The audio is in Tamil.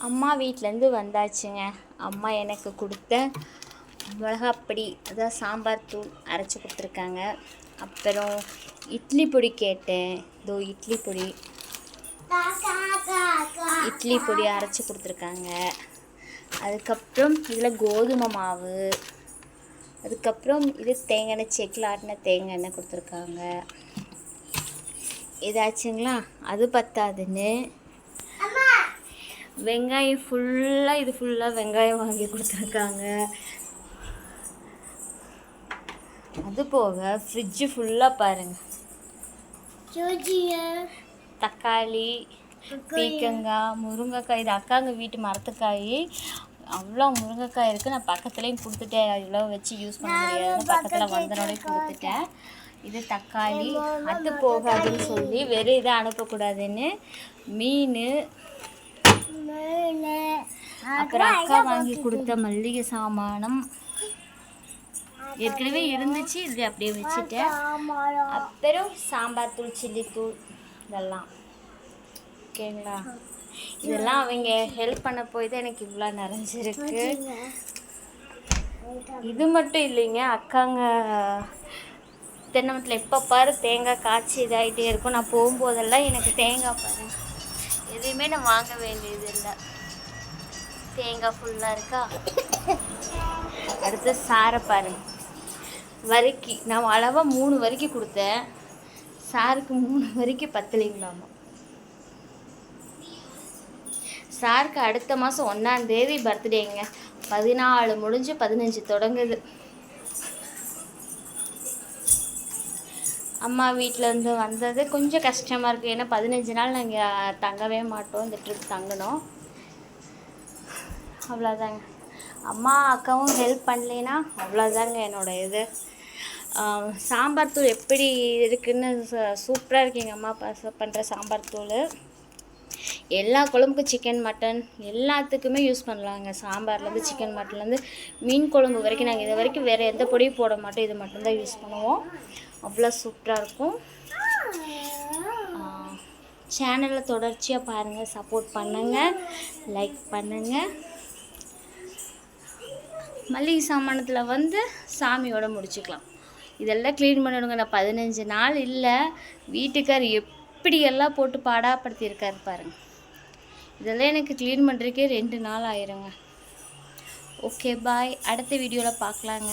அம்மா வீட்டிலேருந்து வந்தாச்சுங்க. அம்மா எனக்கு கொடுத்த மிளகாப்பொடி, அதான் சாம்பார் தூள் அரைச்சி கொடுத்துருக்காங்க. அப்புறம் இட்லி பொடி கேட்டேன், இதோ இட்லி பொடி அரைச்சி கொடுத்துருக்காங்க. அதுக்கப்புறம் இதில் கோதுமை மாவு, அதுக்கப்புறம் இது தேங்காய் எண்ணெய், செக்கில் ஆட்டின தேங்காய் எண்ணெய் கொடுத்துருக்காங்க. இதாச்சுங்களா. அது பத்தாதுன்னு வெங்காயம் ஃபுல்லாக வெங்காயம் வாங்கி கொடுத்துருக்காங்க. அது போக ஃப்ரிட்ஜு ஃபுல்லாக பாருங்கள், தக்காளி, பீக்கங்காய், முருங்கைக்காய். இது அக்காங்க வீட்டு மரத்துக்காய். அவ்வளோ முருங்கைக்காய் இருக்குது. நான் பக்கத்துலேயும் கொடுத்துட்டேன், இவ்வளோ வச்சு யூஸ் பண்ண முடியாதுன்னு பக்கத்தில் வந்தனோடய கொடுத்துட்டேன். இது தக்காளி. அது போகாதுன்னு சொல்லி வெறும் இதை அனுப்பக்கூடாதுன்னு மீன், அப்புறம் அக்கா வாங்கி கொடுத்த மல்லிகை சாமானம் ஏற்கனவே இருந்துச்சு, இது அப்படியே வச்சுட்டேன். அப்புறம் சாம்பார் தூள், சில்லி தூள், இதெல்லாம் ஓகேங்களா. இதெல்லாம் அவங்க ஹெல்ப் பண்ண போய் தான் எனக்கு இவ்வளோ நிறைஞ்சிருக்கு. இது மட்டும் இல்லைங்க, அக்காங்க தென்னமரத்தில் எப்போ பாரு தேங்காய் காய்ச்சி இதாகிட்டே இருக்கும். நான் போகும்போதெல்லாம் எனக்கு தேங்காய் பாருங்க, எதையுமே நான் வாங்க வேண்டியது இல்லை, தேங்காய் ஃபுல்லாக இருக்கா. அடுத்து சாரை பாருங்க, வரிக்கி நான் அளவாக 3 வரிக்கி கொடுத்தேன். சாருக்கு 3 வரிக்கி பத்தலைங்களாமா. சாருக்கு அடுத்த மாதம் 1ஆம் தேதி பர்த்டேங்க. 14 முடிஞ்சு 15 தொடங்குது. அம்மா வீட்டிலேருந்து வந்தது கொஞ்சம் கஷ்டமாக இருக்குது. ஏன்னா 15 நாள் நாங்கள் தங்கவே மாட்டோம், இந்த ட்ரிப் தங்கணும். அவ்வளோதாங்க. அம்மா அக்காவும் ஹெல்ப் பண்ணலைன்னா அவ்வளோதாங்க என்னோடய இது. சாம்பார் தூள் எப்படி இருக்குதுன்னு சூப்பராக இருக்குது எங்கள் அம்மா பண்ணுற சாம்பார் தூள். எல்லா குழம்புக்கும் சிக்கன், மட்டன் எல்லாத்துக்குமே யூஸ் பண்ணலாங்க. சாம்பார்லேருந்து சிக்கன், மட்டன்லேருந்து மீன் குழம்பு வரைக்கும் நாங்கள் இது வரைக்கும் வேறு எந்த பொடியும் போட மாட்டோம், இது மட்டும்தான் யூஸ் பண்ணுவோம். அவ்வளோ சூப்பராக இருக்கும். சேனலை தொடர்ச்சியாக பாருங்கள், சப்போர்ட் பண்ணுங்கள், லைக் பண்ணுங்கள். மல்லிகை சாமானத்தில் வந்து சாமியோடு முடிச்சுக்கலாம். இதெல்லாம் க்ளீன் பண்ணிவிடுங்க. நான் 15 நாள் இல்லை, வீட்டுக்கார் எப்படியெல்லாம் போட்டு பாடாப்படுத்தியிருக்காரு பாருங்கள். இதெல்லாம் எனக்கு க்ளீன் பண்ணுறதுக்கே 2 நாள் ஆயிருங்க. ஓகே பாய், அடுத்த வீடியோவில் பார்க்கலாங்க.